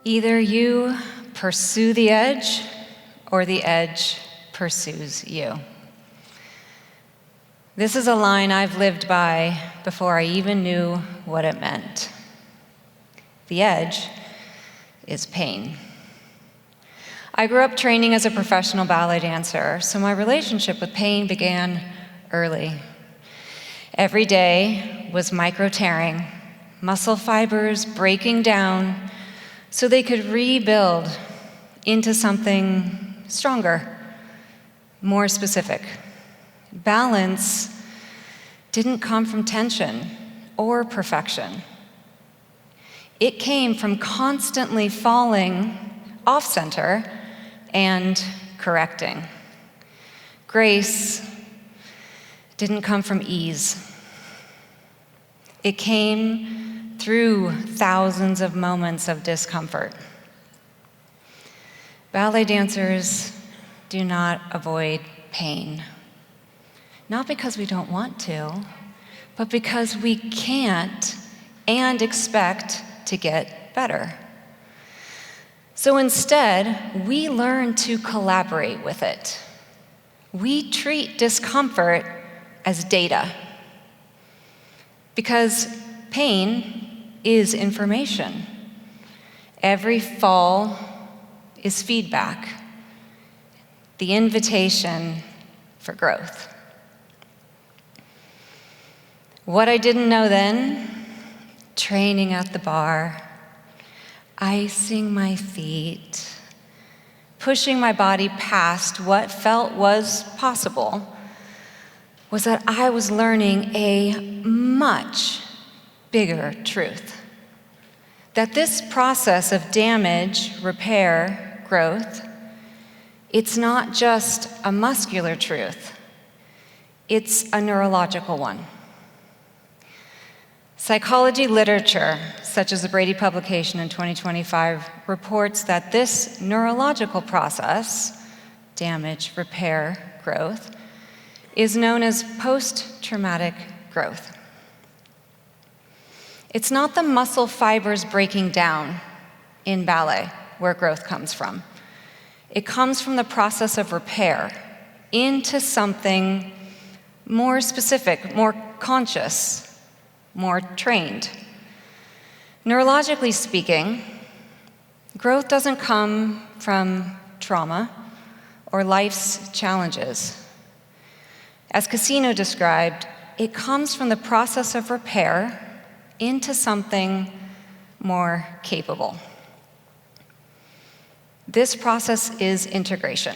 Either you pursue the edge or the edge pursues you. This is a line I've lived by before I even knew what it meant. The edge is pain. I grew up training as a professional ballet dancer, so my relationship with pain began early. Every day was micro-tearing, muscle fibers breaking down so they could rebuild into something stronger, more specific. Balance didn't come from tension or perfection. It came from constantly falling off-center and correcting. Grace didn't come from ease. It came through thousands of moments of discomfort. Ballet dancers do not avoid pain. Not because we don't want to, but because we can't and expect to get better. So instead, we learn to collaborate with it. We treat discomfort as data. Because pain is information. Every fall is feedback, the invitation for growth. What I didn't know then, training at the barre, icing my feet, pushing my body past what felt was possible, was that I was learning a much bigger truth. That this process of damage, repair, growth, it's not just a muscular truth, it's a neurological one. Psychology literature, such as the Brady publication in 2025, reports that this neurological process, damage, repair, growth, is known as post-traumatic growth. It's not the muscle fibers breaking down in ballet where growth comes from. It comes from the process of repair into something more specific, more conscious, more trained. Neurologically speaking, growth doesn't come from trauma or life's challenges. As Cassino described, it comes from the process of repair into something more capable. This process is integration,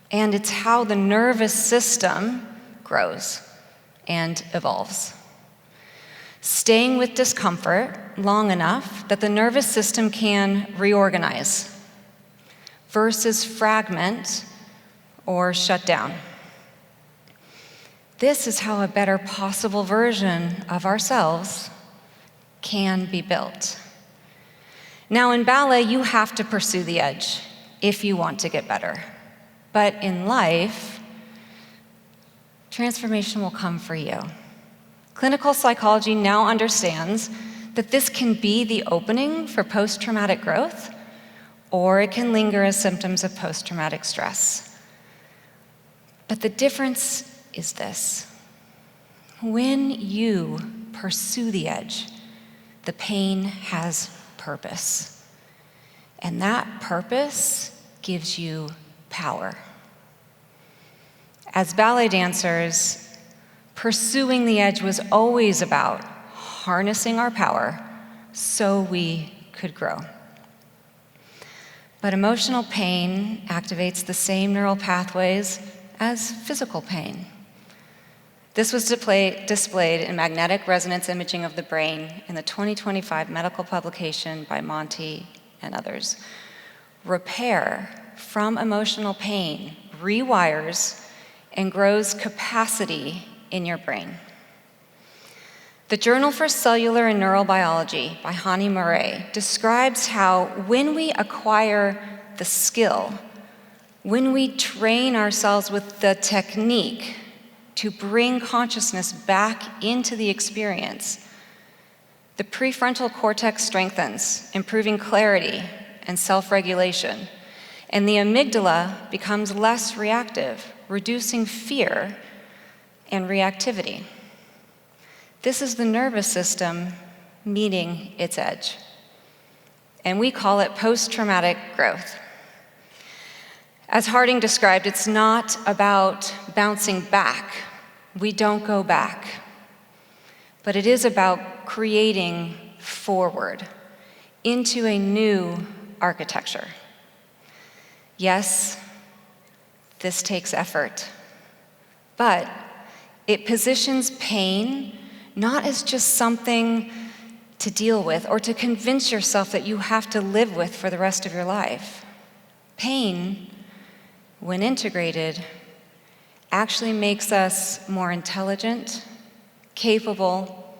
and it's how the nervous system grows and evolves. Staying with discomfort long enough that the nervous system can reorganize versus fragment or shut down. This is how a better possible version of ourselves can be built. Now, in ballet, you have to pursue the edge if you want to get better. But in life, transformation will come for you. Clinical psychology now understands that this can be the opening for post-traumatic growth, or it can linger as symptoms of post-traumatic stress. But the difference is this. When you pursue the edge, the pain has purpose. And that purpose gives you power. As ballet dancers, pursuing the edge was always about harnessing our power so we could grow. But emotional pain activates the same neural pathways as physical pain. This was displayed in magnetic resonance imaging of the brain in the 2025 medical publication by Monty and others. Repair from emotional pain rewires and grows capacity in your brain. The Journal for Cellular and Neurobiology by Hani Murray describes how when we acquire the skill, when we train ourselves with the technique to bring consciousness back into the experience, the prefrontal cortex strengthens, improving clarity and self-regulation, and the amygdala becomes less reactive, reducing fear and reactivity. This is the nervous system meeting its edge, and we call it post-traumatic growth. As Harding described, it's not about bouncing back. We don't go back. But it is about creating forward into a new architecture. Yes, this takes effort, but it positions pain not as just something to deal with or to convince yourself that you have to live with for the rest of your life. Pain, when integrated, actually makes us more intelligent, capable,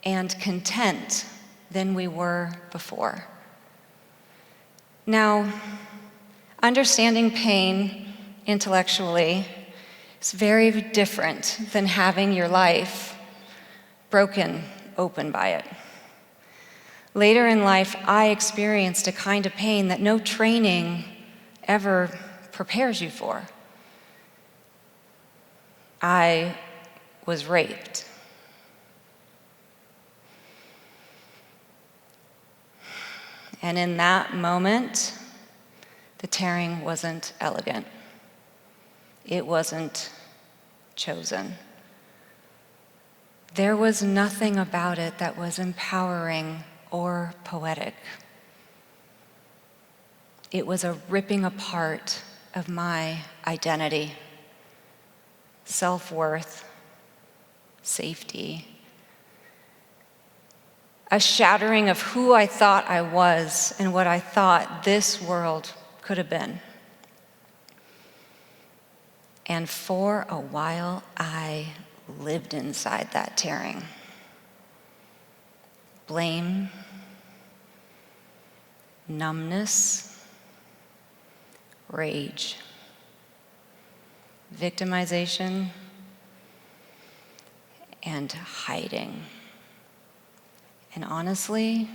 and content than we were before. Now, understanding pain intellectually is very different than having your life broken open by it. Later in life, I experienced a kind of pain that no training ever prepares you for. I was raped. And in that moment, the tearing wasn't elegant. It wasn't chosen. There was nothing about it that was empowering or poetic. It was a ripping apart of my identity, self-worth, safety, a shattering of who I thought I was and what I thought this world could have been. And for a while, I lived inside that tearing. Blame, numbness, rage, victimization, and hiding. And honestly,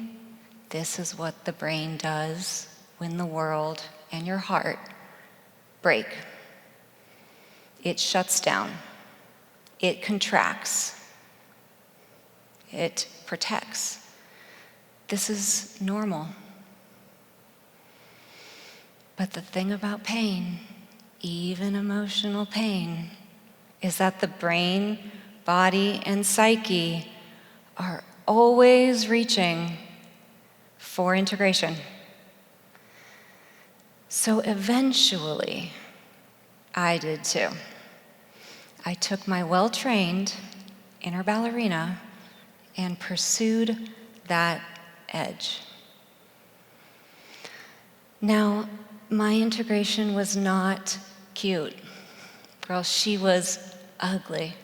this is what the brain does when the world and your heart break. It shuts down. It contracts. It protects. This is normal. But the thing about pain, even emotional pain, is that the brain, body, and psyche are always reaching for integration. So eventually, I did too. I took my well-trained inner ballerina and pursued that edge. Now, my integration was not cute. Girl, she was ugly.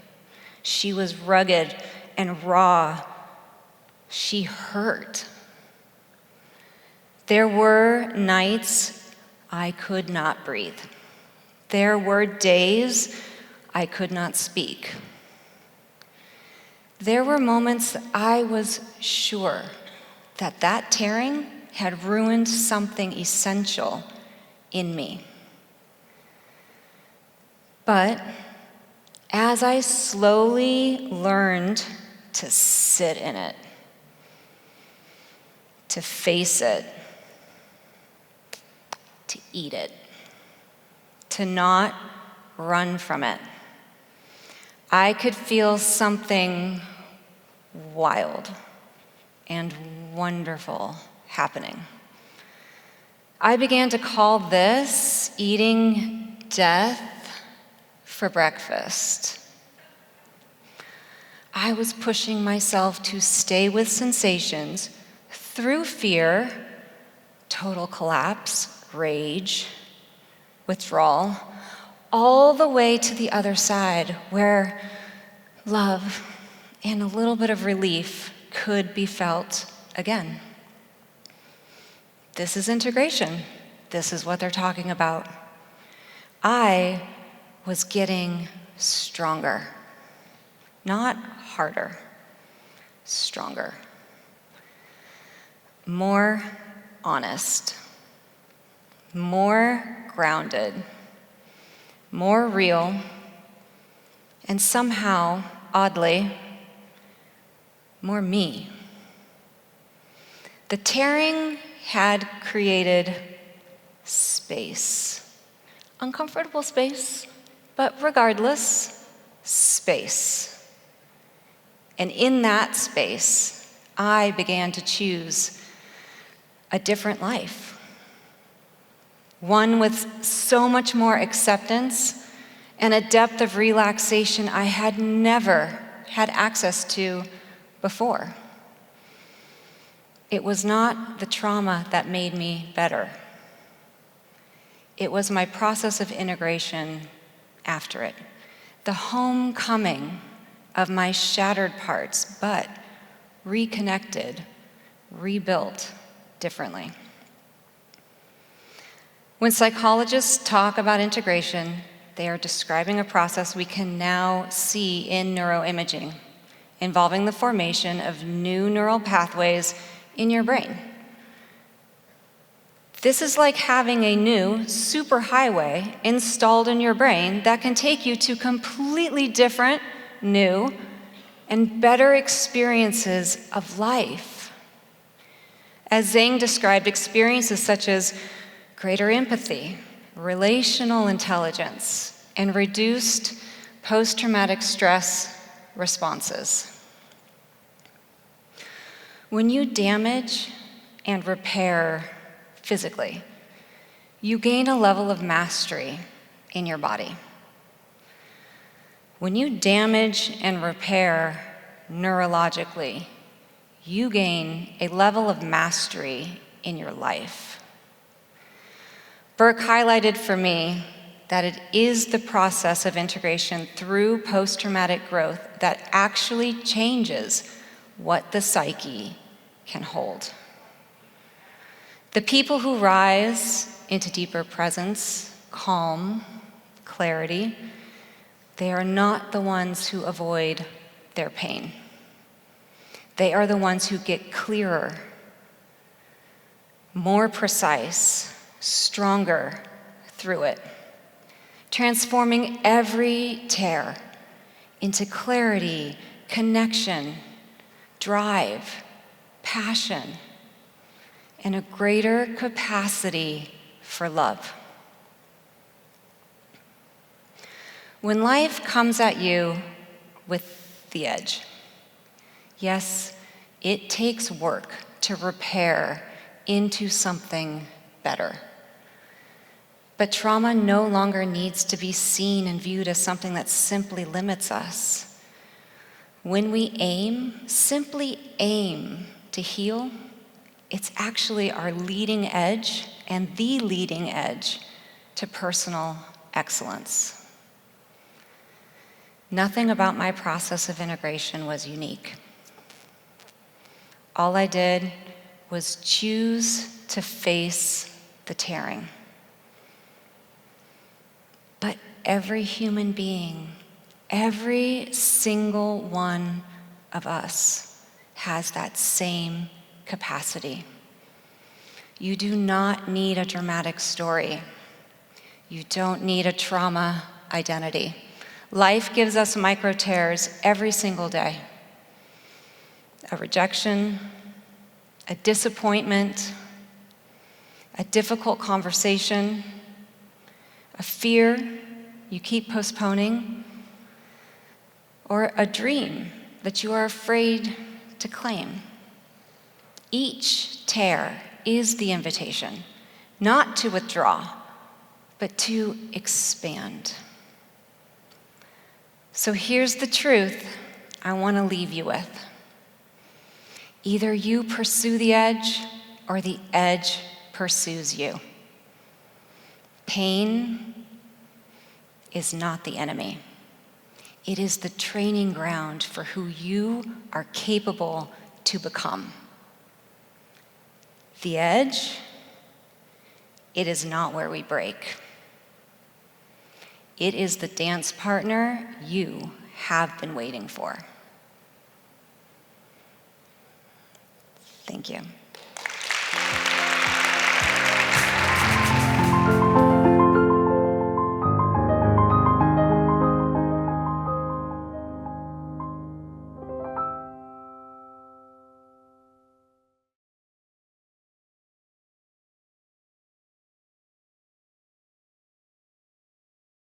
She was rugged and raw. She hurt. There were nights I could not breathe. There were days I could not speak. There were moments that I was sure that that tearing had ruined something essential in me. But as I slowly learned to sit in it, to face it, to eat it, to not run from it, I could feel something wild and wonderful happening. I began to call this eating death for breakfast. I was pushing myself to stay with sensations through fear, total collapse, rage, withdrawal, all the way to the other side where love and a little bit of relief could be felt again. This is integration. This is what they're talking about. I was getting stronger, not harder, stronger, more honest, more grounded, more real, and somehow, oddly, more me. The tearing had created space. Uncomfortable space, but regardless, space. And in that space, I began to choose a different life. One with so much more acceptance and a depth of relaxation I had never had access to before. It was not the trauma that made me better. It was my process of integration after it, the homecoming of my shattered parts, but reconnected, rebuilt differently. When psychologists talk about integration, they are describing a process we can now see in neuroimaging, involving the formation of new neural pathways in your brain. This is like having a new superhighway installed in your brain that can take you to completely different, new, and better experiences of life. As Zhang described, experiences such as greater empathy, relational intelligence, and reduced post-traumatic stress responses. When you damage and repair physically, you gain a level of mastery in your body. When you damage and repair neurologically, you gain a level of mastery in your life. Burke highlighted for me that it is the process of integration through post-traumatic growth that actually changes what the psyche can hold. The people who rise into deeper presence, calm, clarity, they are not the ones who avoid their pain. They are the ones who get clearer, more precise, stronger through it, transforming every tear into clarity, connection, drive, passion, and a greater capacity for love. When life comes at you with the edge, yes, it takes work to repair into something better. But trauma no longer needs to be seen and viewed as something that simply limits us. When we simply aim to heal, it's actually our leading edge and the leading edge to personal excellence. Nothing about my process of integration was unique. All I did was choose to face the tearing. But every human being, every single one of us has that same capacity. You do not need a dramatic story. You don't need a trauma identity. Life gives us micro tears every single day. A rejection, a disappointment, a difficult conversation, a fear you keep postponing, or a dream that you are afraid to claim. Each tear is the invitation, not to withdraw, but to expand. So here's the truth I want to leave you with. Either you pursue the edge or the edge pursues you. Pain is not the enemy. It is the training ground for who you are capable to become. The edge, it is not where we break. It is the dance partner you have been waiting for. Thank you.